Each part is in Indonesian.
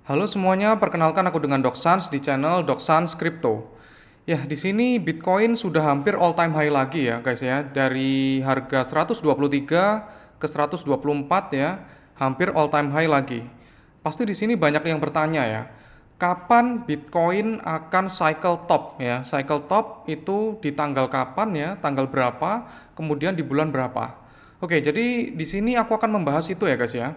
Halo semuanya, perkenalkan aku dengan Doksans di channel Doksans Crypto. Ya, di sini Bitcoin sudah hampir all time high lagi ya, guys ya. Dari harga 123 ke 124 ya, hampir all time high lagi. Pasti di sini banyak yang bertanya ya, kapan Bitcoin akan cycle top ya? Cycle top itu di tanggal kapan ya? Tanggal berapa? Kemudian di bulan berapa? Oke, jadi di sini aku akan membahas itu ya, guys ya.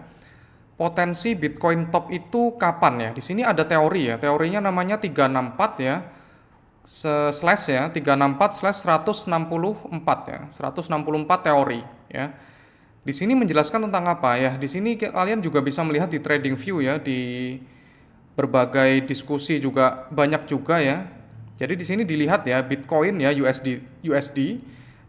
Potensi Bitcoin top itu kapan ya? Di sini ada teori ya. Teorinya namanya 364 ya. Slash ya, 364/164 ya. 164 teori ya. Di sini menjelaskan tentang apa ya? Di sini kalian juga bisa melihat di TradingView ya, di berbagai diskusi juga banyak juga ya. Jadi di sini dilihat ya Bitcoin ya USD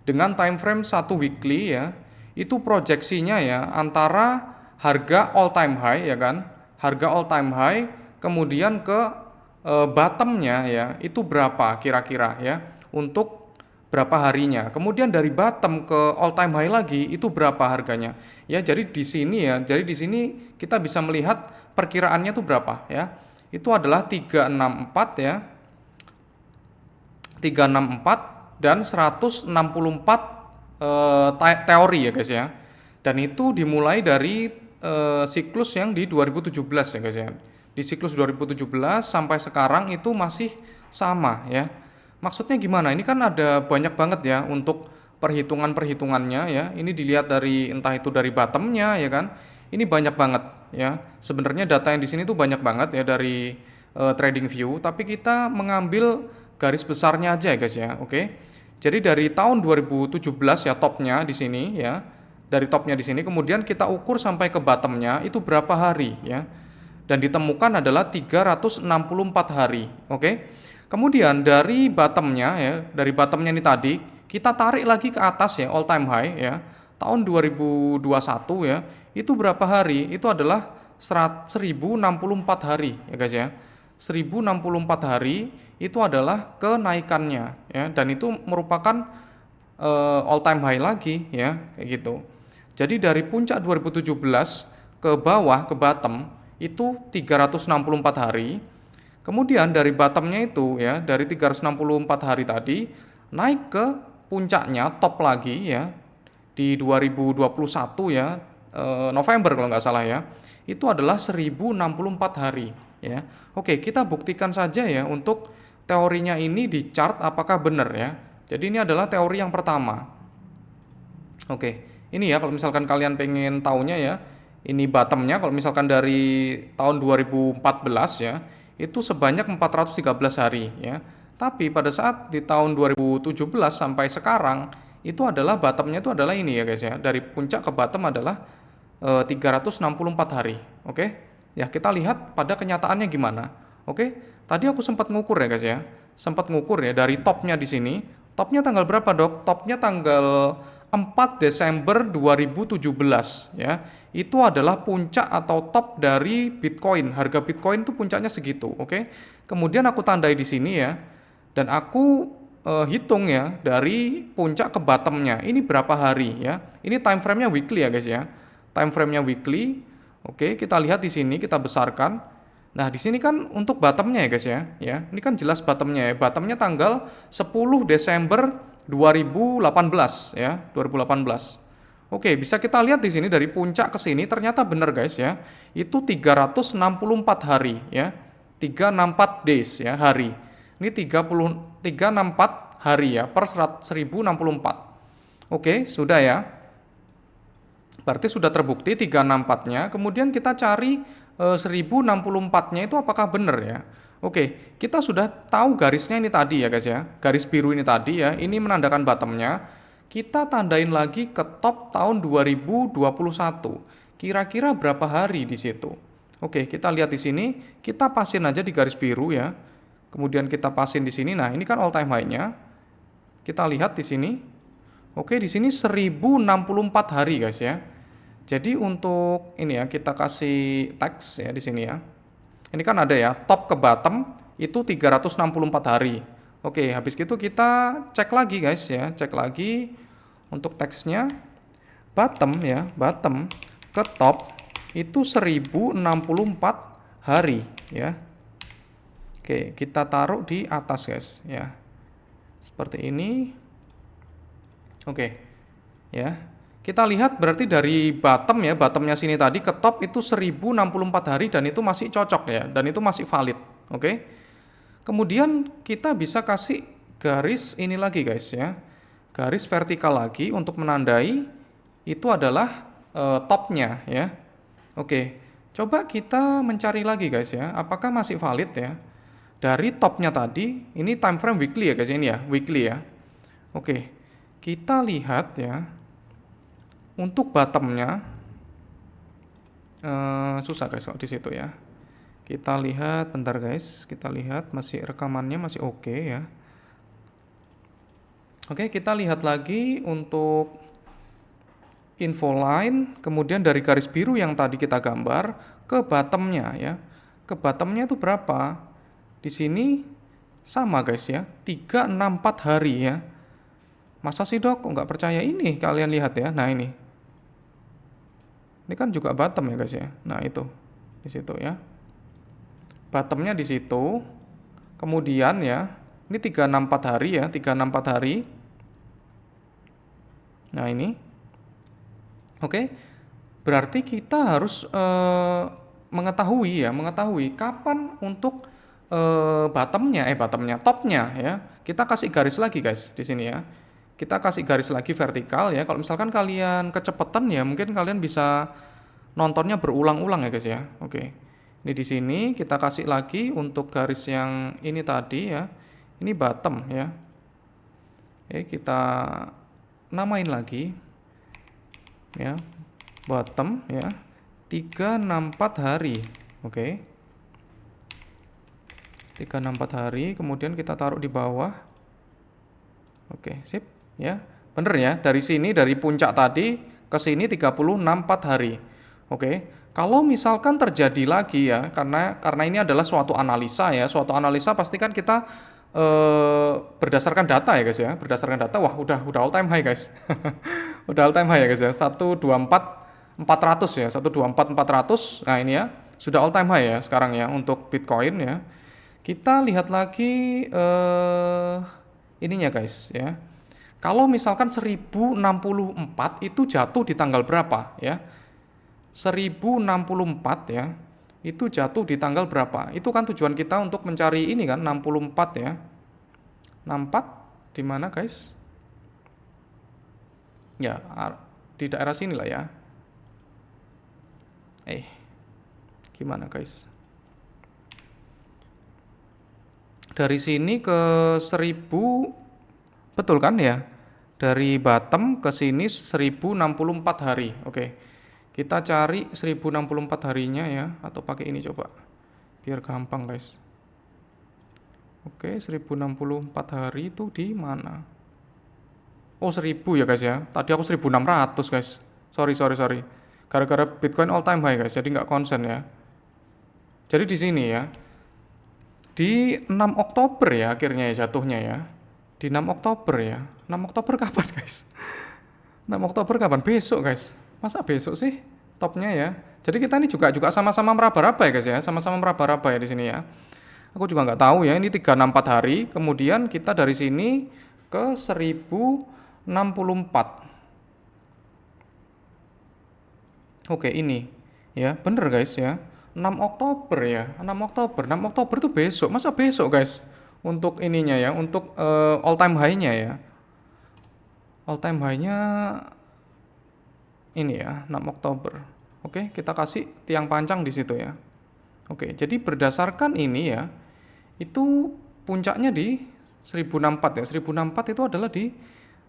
dengan time frame 1 weekly ya. Itu proyeksinya ya antara harga all time high ya kan. Harga all time high kemudian ke bottomnya ya itu berapa kira-kira ya untuk berapa harinya. Kemudian dari bottom ke all time high lagi itu berapa harganya. Ya, jadi di sini ya, jadi di sini kita bisa melihat perkiraannya tuh berapa ya. Itu adalah 364 ya. 364 dan 164 teori ya guys ya. Dan itu dimulai dari siklus yang di 2017 ya guys ya. Di siklus 2017 sampai sekarang itu masih sama ya. Maksudnya gimana? Ini kan ada banyak banget ya untuk perhitungan-perhitungannya ya. Ini dilihat dari entah itu dari bottomnya ya kan. Ini banyak banget ya. Sebenarnya data yang di sini tuh banyak banget ya dari TradingView, tapi kita mengambil garis besarnya aja ya guys ya. Oke. Jadi dari tahun 2017 ya topnya di sini ya. Dari topnya di sini kemudian kita ukur sampai ke bottomnya itu berapa hari ya. Dan ditemukan adalah 364 hari. Oke. Kemudian dari bottomnya ya, dari bottomnya ini tadi kita tarik lagi ke atas ya all time high ya. Tahun 2021 ya. Itu berapa hari? Itu adalah 1064 hari ya guys ya. 1064 hari itu adalah kenaikannya ya, dan itu merupakan all time high lagi ya kayak gitu. Jadi dari puncak 2017 ke bawah ke bottom itu 364 hari. Kemudian dari bottomnya itu ya, dari 364 hari tadi naik ke puncaknya top lagi ya di 2021 ya, November kalau nggak salah ya. Itu adalah 1064 hari ya. Oke, kita buktikan saja ya untuk teorinya ini di chart apakah benar ya. Jadi ini adalah teori yang pertama. Oke, ini ya kalau misalkan kalian pengen taunya ya, ini bottomnya kalau misalkan dari tahun 2014 ya, itu sebanyak 413 hari ya. Tapi pada saat di tahun 2017 sampai sekarang, itu adalah bottomnya itu adalah ini ya guys ya. Dari puncak ke bottom adalah 364 hari. Oke, ya kita lihat pada kenyataannya gimana. Oke, tadi aku sempat ngukur ya guys ya. Sempat ngukur ya dari topnya di sini. Topnya tanggal berapa dok? Topnya tanggal 4 Desember 2017 ya. Itu adalah puncak atau top dari Bitcoin. Harga Bitcoin itu puncaknya segitu, oke. Kemudian aku tandai di sini ya. Dan aku hitung ya dari puncak ke bottomnya. Ini berapa hari ya? Ini time frame-nya weekly ya guys ya. Time frame-nya weekly. Oke, kita lihat di sini, kita besarkan. Nah, di sini kan untuk bottomnya ya guys ya. Ya, ini kan jelas bottomnya ya. Bottomnya tanggal 10 Desember 2018 ya, 2018. Oke, bisa kita lihat di sini dari puncak ke sini ternyata benar guys ya. Itu 364 hari ya. 364 days ya, hari. Ini 364 hari ya per 1064. Oke, sudah ya. Berarti sudah terbukti 364-nya. Kemudian kita cari 1064-nya itu apakah benar ya? Oke, kita sudah tahu garisnya ini tadi ya guys ya. Garis biru ini tadi ya, ini menandakan bottomnya. Kita tandain lagi ke top tahun 2021. Kira-kira berapa hari di situ? Oke, kita lihat di sini, kita pasin aja di garis biru ya. Kemudian kita pasin di sini. Nah, ini kan all time high-nya. Kita lihat di sini. Oke, di sini 1064 hari guys ya. Jadi untuk ini ya, kita kasih teks ya di sini ya. Ini kan ada ya, top ke bottom itu 364 hari. Oke, habis itu kita cek lagi guys ya, cek lagi untuk teksnya. Bottom ya, bottom ke top itu 1064 hari ya. Oke, kita taruh di atas guys ya. Seperti ini. Oke. Ya. Kita lihat berarti dari bottom ya, bottomnya sini tadi ke top itu 1064 hari dan itu masih cocok ya, dan itu masih valid. Oke. Kemudian kita bisa kasih garis ini lagi guys ya. Garis vertikal lagi untuk menandai itu adalah topnya ya. Oke. Coba kita mencari lagi guys ya, apakah masih valid ya. Dari topnya tadi, ini time frame weekly ya guys ini ya, weekly ya. Oke. Kita lihat ya. Untuk bottomnya susah guys kok di situ ya. Kita lihat bentar guys, kita lihat masih rekamannya masih oke ya. Oke, kita lihat lagi untuk info line, kemudian dari garis biru yang tadi kita gambar ke bottomnya ya. Ke bottomnya itu berapa? Di sini sama guys ya, 364 hari ya. Masa sih dok, kok nggak percaya ini? Kalian lihat ya, nah ini. Ini kan juga bottom ya guys ya. Nah itu di situ ya. Bottomnya di situ. Kemudian ya, ini 364 hari ya, 364 hari. Nah ini. Oke. Berarti kita harus mengetahui kapan untuk bottomnya, topnya ya. Kita kasih garis lagi guys di sini ya. Kita kasih garis lagi vertikal ya. Kalau misalkan kalian kecepatan ya, mungkin kalian bisa nontonnya berulang-ulang ya guys ya. Oke. Ini di sini kita kasih lagi untuk garis yang ini tadi ya. Ini bottom ya. Oke, kita namain lagi. Ya. Bottom ya. 364 hari. Oke. 364 hari, kemudian kita taruh di bawah. Oke, sip. Ya, bener ya. Dari sini, dari puncak tadi ke sini 364 hari. Oke. Kalau misalkan terjadi lagi ya, karena ini adalah suatu analisa ya. Suatu analisa pasti kan kita berdasarkan data ya guys ya. Berdasarkan data, wah udah all time high guys. Udah all time high ya guys ya. 124.400 ya. 124.400. Nah, ini ya. Sudah all time high ya sekarang ya untuk Bitcoin ya. Kita lihat lagi ininya guys ya. Kalau misalkan 1064 itu jatuh di tanggal berapa ya? 1064 ya. Itu jatuh di tanggal berapa? Itu kan tujuan kita untuk mencari ini kan 64 ya. 64 di mana guys? Ya, di daerah sini lah ya. Gimana guys? Dari sini ke 1000, betul kan ya? Dari bottom ke sini 1064 hari. Oke. Kita cari 1064 harinya ya, atau pakai ini coba. Biar gampang, guys. Oke, 1064 hari itu di mana? Oh, 1000 ya, guys ya. Tadi aku 1600, guys. Sorry. Gara-gara Bitcoin all time high, guys. Jadi nggak konsen ya. Jadi di sini ya. Di 6 Oktober ya akhirnya ya jatuhnya ya. Di 6 Oktober ya. 6 Oktober kapan guys? 6 Oktober kapan? Besok guys. Masa besok sih topnya ya? Jadi kita ini juga sama-sama meraba-raba ya guys ya. Sama-sama meraba-raba ya di sini ya. Aku juga nggak tahu ya. Ini 364 hari. Kemudian kita dari sini ke 1064. Oke ini. Ya bener guys ya. 6 Oktober ya. 6 Oktober itu besok. Masa besok guys? Untuk ininya ya, untuk all time high-nya ya. All time high-nya ini ya, 6 Oktober. Oke, kita kasih tiang pancang di situ ya. Oke, jadi berdasarkan ini ya, itu puncaknya di 1064 ya. 1064 itu adalah di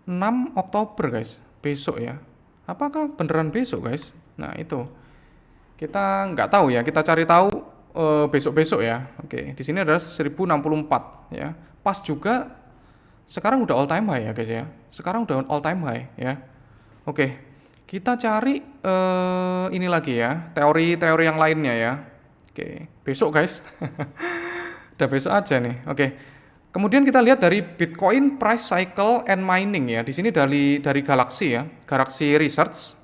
6 Oktober guys, besok ya. Apakah beneran besok guys? Nah, itu. Kita nggak tahu ya, kita cari tahu besok-besok ya. Oke, di sini adalah 1064 ya. Pas juga sekarang udah all time high ya guys ya. Sekarang udah all time high ya. Oke, kita cari ini lagi ya, teori-teori yang lainnya ya. Oke, besok guys. Udah besok aja nih. Oke. Kemudian kita lihat dari Bitcoin Price Cycle and Mining ya. Di sini dari Galaxy ya, Galaxy Research.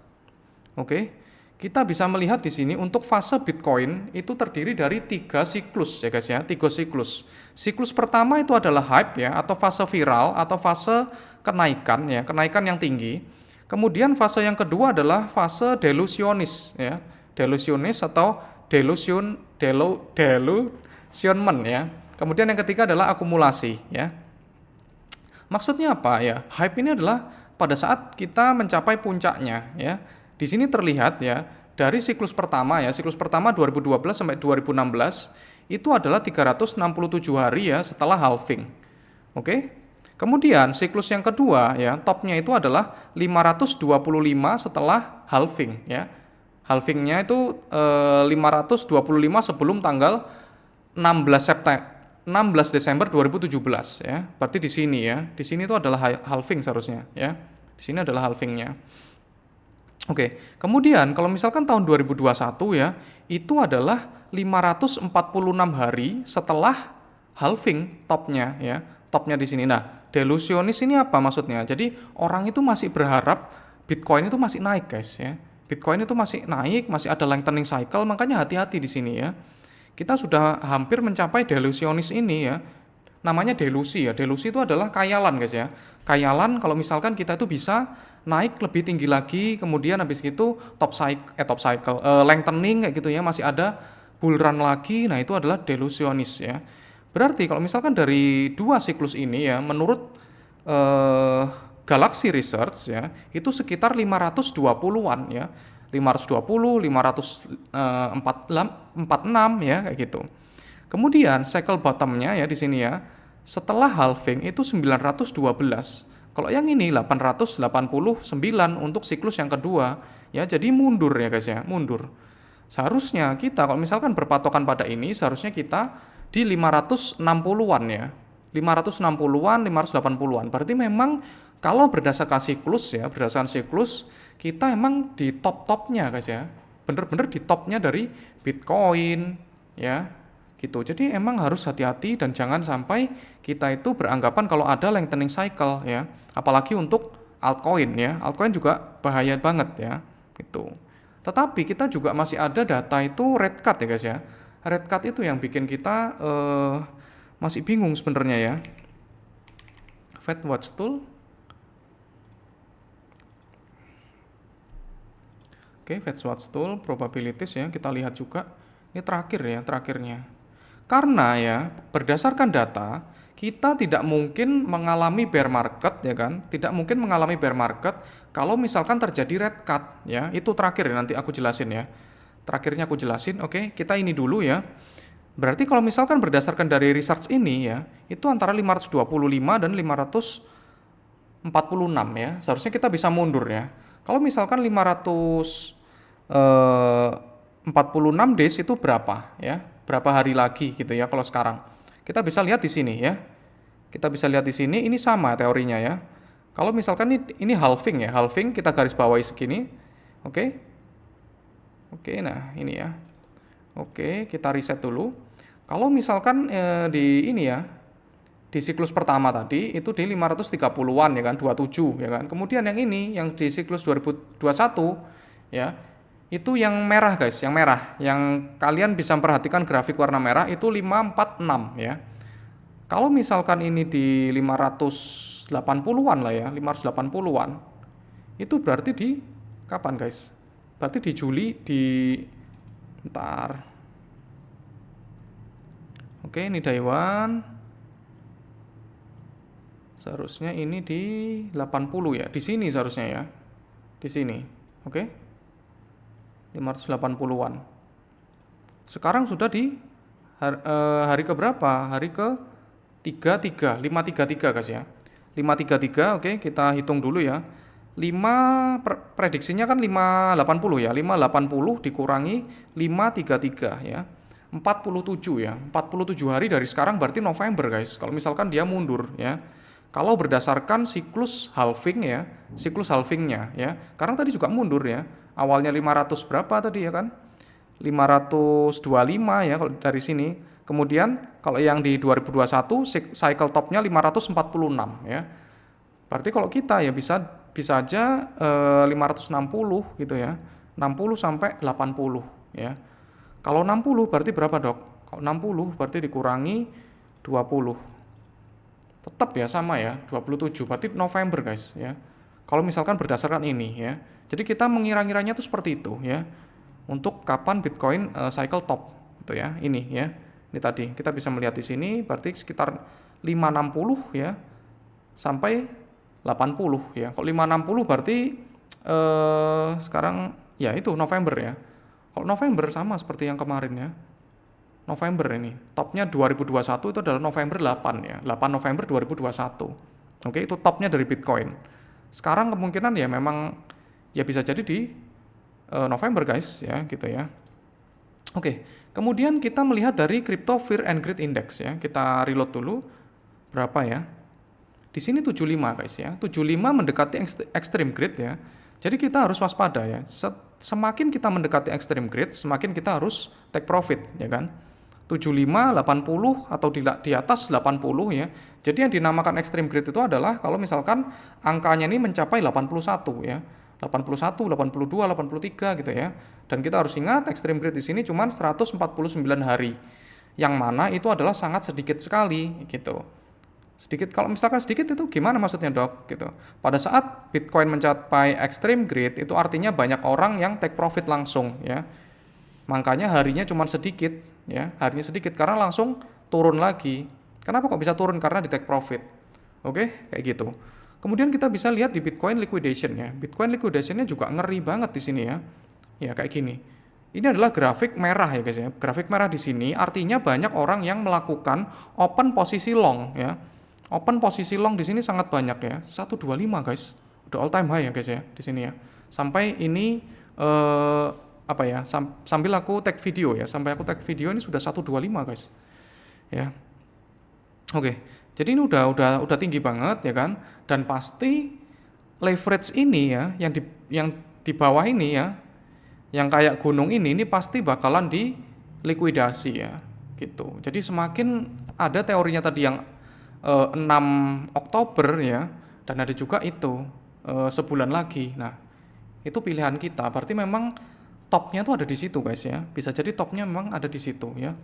Oke. kita bisa melihat di sini untuk fase Bitcoin itu terdiri dari 3 siklus ya guys ya, 3 siklus. Siklus pertama itu adalah hype ya, atau fase viral atau fase kenaikan ya, kenaikan yang tinggi. Kemudian fase yang kedua adalah fase delusionis ya, delusionis atau delusionment ya. Kemudian yang ketiga adalah akumulasi ya. Maksudnya apa ya? Hype ini adalah pada saat kita mencapai puncaknya ya. Di sini terlihat ya, dari siklus pertama ya, siklus pertama 2012 sampai 2016 itu adalah 367 hari ya setelah halving. Oke. Kemudian siklus yang kedua ya, topnya itu adalah 525 setelah halving ya. Halvingnya itu 525 sebelum tanggal 16 Desember 2017 ya. Berarti di sini ya. Di sini itu adalah halving seharusnya ya. Di sini adalah halvingnya. Oke, kemudian kalau misalkan tahun 2021 ya, itu adalah 546 hari setelah halving topnya ya, topnya di sini. Nah, delusionis ini apa maksudnya? Jadi orang itu masih berharap Bitcoin itu masih naik guys ya. Bitcoin itu masih naik, masih ada lengthening cycle, makanya hati-hati di sini ya. Kita sudah hampir mencapai delusionis ini ya. Namanya delusi ya. Delusi itu adalah khayalan guys ya. Khayalan kalau misalkan kita itu bisa naik lebih tinggi lagi, kemudian habis itu lengthening kayak gitu ya, masih ada bull run lagi. Nah, itu adalah delusionis ya. Berarti kalau misalkan dari dua siklus ini ya, menurut Galaxy Research ya, itu sekitar 520-an ya. 520, 546 ya kayak gitu. Kemudian cycle bottomnya ya di sini ya, setelah halving itu 912. Kalau yang ini 889 untuk siklus yang kedua ya, jadi mundur ya guys ya, mundur. Seharusnya kita kalau misalkan berpatokan pada ini, seharusnya kita di 560-an ya. 560-an, 580-an. Berarti memang kalau berdasarkan siklus ya, berdasarkan siklus kita emang di top-topnya guys ya. Bener-bener di topnya dari Bitcoin ya. Gitu. Jadi emang harus hati-hati dan jangan sampai kita itu beranggapan kalau ada lengthening cycle ya. Apalagi untuk altcoin ya. Altcoin juga bahaya banget ya. Gitu. Tetapi kita juga masih ada data itu red cut ya guys ya. Red cut itu yang bikin kita masih bingung sebenarnya ya. Fed Watch Tool. Oke, Fed Watch Tool probabilities ya. Kita lihat juga. Ini terakhir ya, terakhirnya. Karena ya, berdasarkan data, kita tidak mungkin mengalami bear market ya kan, tidak mungkin mengalami bear market kalau misalkan terjadi red cut ya. Itu terakhir ya, nanti aku jelasin ya. Terakhirnya aku jelasin. Oke, kita ini dulu ya. Berarti kalau misalkan berdasarkan dari research ini ya, itu antara 525 dan 546 ya. Seharusnya kita bisa mundur ya. Kalau misalkan 546 days itu berapa ya? Berapa hari lagi gitu ya kalau sekarang. Kita bisa lihat di sini ya. Kita bisa lihat di sini, ini sama teorinya ya. Kalau misalkan ini halving ya, halving kita garis bawahi segini. Oke. Oke, nah ini ya. Oke, kita reset dulu. Kalau misalkan di ini ya, di siklus pertama tadi itu di 530-an ya kan, 27 ya kan. Kemudian yang ini yang di siklus 2021 ya, itu yang merah guys, yang merah. Yang kalian bisa memperhatikan grafik warna merah itu 546 ya. Kalau misalkan ini di 580-an lah ya, 580-an. Itu berarti di kapan guys? Berarti di Juli bentar. Oke, ini Taiwan. Seharusnya ini di 80 ya. Di sini seharusnya ya. Di sini. Oke. 580-an. Sekarang sudah di hari ke berapa? Hari ke 533 guys ya. 533, oke, kita hitung dulu ya. Prediksinya kan 580 ya. 580 dikurangi 533 ya. 47 ya. 47 hari dari sekarang berarti November guys. Kalau misalkan dia mundur ya. Kalau berdasarkan siklus halving ya, siklus halvingnya ya. Karena tadi juga mundur ya. Awalnya 500 berapa tadi ya kan? 525 ya kalau dari sini. Kemudian kalau yang di 2021 cycle topnya 546 ya. Berarti kalau kita ya bisa aja 560 gitu ya. 60 sampai 80 ya. Kalau 60 berarti berapa, Dok? Kalau 60 berarti dikurangi 20. Tetap ya sama ya, 27. Berarti November, guys ya. Kalau misalkan berdasarkan ini ya. Jadi kita mengira-ngiranya itu seperti itu ya. Untuk kapan Bitcoin cycle top gitu ya. Ini ya. Ini tadi kita bisa melihat di sini berarti sekitar 560 ya sampai 80 ya. Kalau 560 berarti sekarang ya itu November ya. Kalau November sama seperti yang kemarin ya. November ini. Topnya 2021 itu adalah November 8 ya. 8 November 2021. Oke, itu topnya dari Bitcoin. Sekarang kemungkinan ya memang ya bisa jadi di November, guys ya, gitu ya. Oke, kemudian kita melihat dari Crypto Fear and Greed Index ya. Kita reload dulu. Berapa ya? Di sini 75, guys ya. 75 mendekati extreme greed ya. Jadi kita harus waspada ya. Semakin kita mendekati extreme greed, semakin kita harus take profit ya kan. 75, 80 atau di atas 80 ya. Jadi yang dinamakan extreme greed itu adalah kalau misalkan angkanya ini mencapai 81 ya. 81, 82, 83 gitu ya. Dan kita harus ingat extreme greed di sini cuma 149 hari. Yang mana itu adalah sangat sedikit sekali gitu. Sedikit, kalau misalkan sedikit itu gimana maksudnya, Dok? Gitu. Pada saat Bitcoin mencapai extreme greed itu artinya banyak orang yang take profit langsung ya. Makanya harinya cuma sedikit ya, harinya sedikit karena langsung turun lagi. Kenapa kok bisa turun? Karena di take profit. Oke, kayak gitu. Kemudian kita bisa lihat di Bitcoin liquidation ya. Bitcoin liquidationnya juga ngeri banget di sini ya. Ya kayak gini. Ini adalah grafik merah ya guys ya. Grafik merah di sini artinya banyak orang yang melakukan open posisi long ya. Open posisi long di sini sangat banyak ya. 125 guys. Udah all time high ya guys ya di sini ya. Sampai ini apa ya? Sambil aku tag video ya. Sampai aku tag video ini sudah 125 guys. Ya. Oke. Jadi ini udah tinggi banget ya kan? Dan pasti leverage ini ya yang di bawah ini ya, yang kayak gunung ini pasti bakalan di likuidasi ya gitu. Jadi semakin ada teorinya tadi yang 6 Oktober ya, dan ada juga itu sebulan lagi. Nah, itu pilihan kita. Berarti memang topnya tuh ada di situ guys ya. Bisa jadi topnya memang ada di situ ya.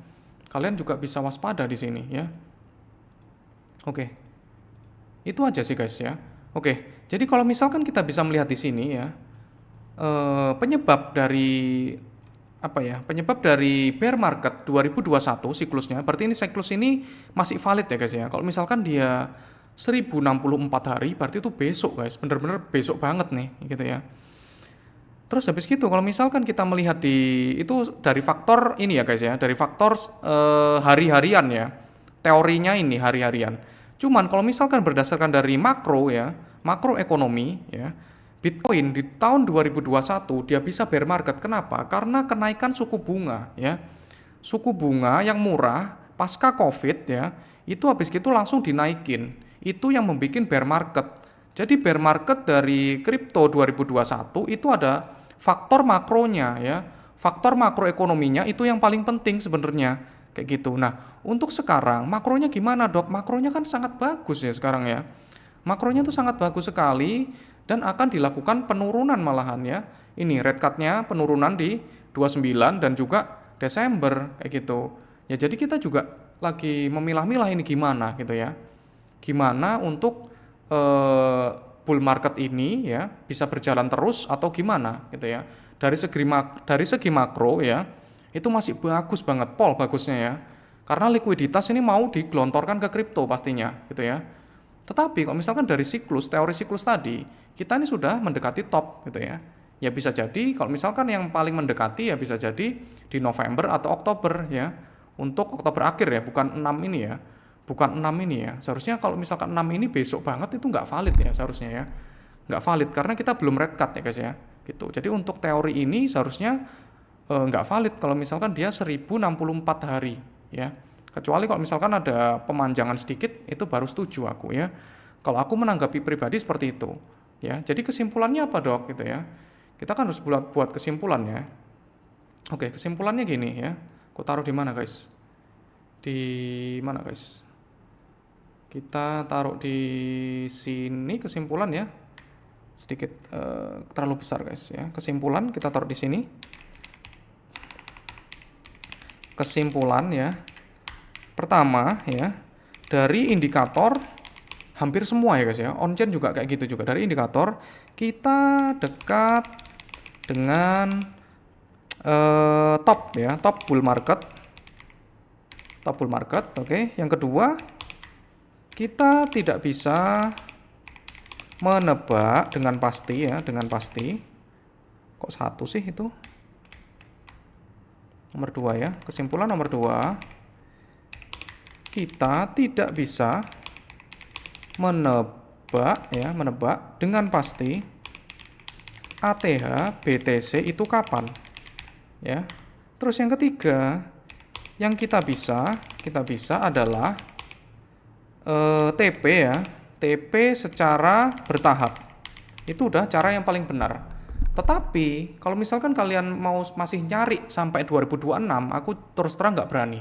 Kalian juga bisa waspada di sini ya. Oke. Itu aja sih guys ya. Oke. Jadi kalau misalkan kita bisa melihat di sini ya, penyebab dari apa ya? Penyebab dari bear market 2021 siklusnya, berarti ini siklus ini masih valid ya guys ya. Kalau misalkan dia 1064 hari, berarti itu besok guys, bener-bener besok banget nih gitu ya. Terus habis gitu kalau misalkan kita melihat di itu dari faktor ini ya guys ya, dari faktor hari-harian ya. Teorinya ini hari-harian. Cuman kalau misalkan berdasarkan dari makro ya, makroekonomi ya, Bitcoin di tahun 2021 dia bisa bear market. Kenapa? Karena kenaikan suku bunga ya. Suku bunga yang murah pasca Covid ya, itu habis gitu langsung dinaikin. Itu yang membuat bear market. Jadi bear market dari kripto 2021 itu ada faktor makronya ya. Faktor makroekonominya itu yang paling penting sebenarnya. Kayak gitu. Nah, untuk sekarang makronya gimana, Dok? Makronya kan sangat bagus ya sekarang ya. Makronya tuh sangat bagus sekali dan akan dilakukan penurunan malahan ya. Ini rate cut-nya penurunan di 29 dan juga Desember kayak gitu. Ya jadi kita juga lagi memilah-milah ini gimana gitu ya. Gimana untuk bull market ini ya bisa berjalan terus atau gimana gitu ya. Dari segi makro ya, itu masih bagus banget, bagusnya ya. Karena likuiditas ini mau digelontorkan ke kripto pastinya gitu ya. Tetapi kalau misalkan dari teori siklus tadi, kita ini sudah mendekati top gitu ya. Ya bisa jadi kalau misalkan yang paling mendekati ya bisa jadi di November atau Oktober ya. Untuk Oktober akhir ya, bukan 6 ini ya. Bukan 6 ini ya. Seharusnya kalau misalkan 6 ini besok banget itu nggak valid ya seharusnya ya. Nggak valid karena kita belum red cut ya guys ya. Gitu. Jadi untuk teori ini seharusnya nggak valid kalau misalkan dia 1064 hari ya. Kecuali kalau misalkan ada pemanjangan sedikit itu baru setuju aku ya. Kalau aku menanggapi pribadi seperti itu ya. Jadi kesimpulannya apa, Dok gitu ya. Kita kan harus buat kesimpulan ya. Oke, kesimpulannya gini ya. Aku taruh di mana, guys? Di mana, guys? Kita taruh di sini kesimpulan ya. sedikit terlalu besar guys ya. Kesimpulan kita taruh di sini. Kesimpulan ya. Pertama ya, dari indikator hampir semua ya guys ya. On-chain juga kayak gitu juga. Dari indikator kita dekat dengan top ya, top bull market. Top bull market, oke. Yang kedua, kita tidak bisa menebak dengan pasti ya, dengan pasti. Kok satu sih itu? Nomor 2 ya. Kesimpulan nomor 2, kita tidak bisa menebak ya, menebak dengan pasti ATH BTC itu kapan ya. Terus yang ketiga yang kita bisa adalah TP ya, TP secara bertahap. Itu udah cara yang paling benar. Tetapi kalau misalkan kalian mau masih nyari sampai 2026, aku terus terang nggak berani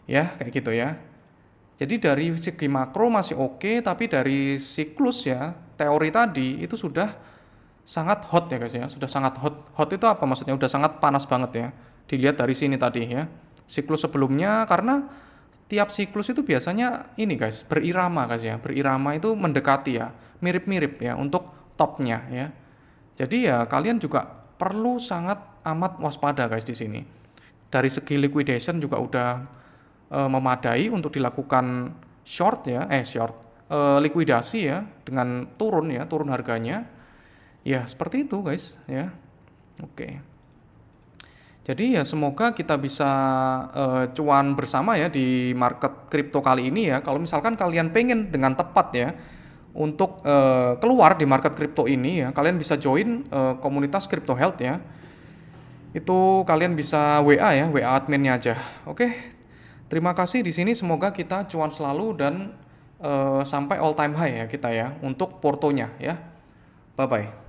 ya, kayak gitu ya. Jadi dari segi makro masih oke, tapi dari siklus ya, teori tadi itu sudah sangat hot ya guys ya, sudah sangat hot. Hot itu apa maksudnya? Udah sangat panas banget ya. Dilihat dari sini tadi ya. Siklus sebelumnya, karena tiap siklus itu biasanya ini guys, berirama guys ya. Berirama itu mendekati ya, mirip-mirip ya untuk topnya ya. Jadi ya kalian juga perlu sangat amat waspada guys di sini. Dari segi liquidation juga udah memadai untuk dilakukan short ya, likuidasi ya dengan turun ya, turun harganya. Ya seperti itu guys ya. Oke. Jadi ya semoga kita bisa cuan bersama ya di market kripto kali ini ya. Kalau misalkan kalian pengen dengan tepat ya untuk keluar di market kripto ini ya, kalian bisa join komunitas Crypto Health ya. Itu kalian bisa WA ya, WA adminnya aja. Oke. Terima kasih di sini, semoga kita cuan selalu dan sampai all time high ya kita ya untuk portonya ya. Bye bye.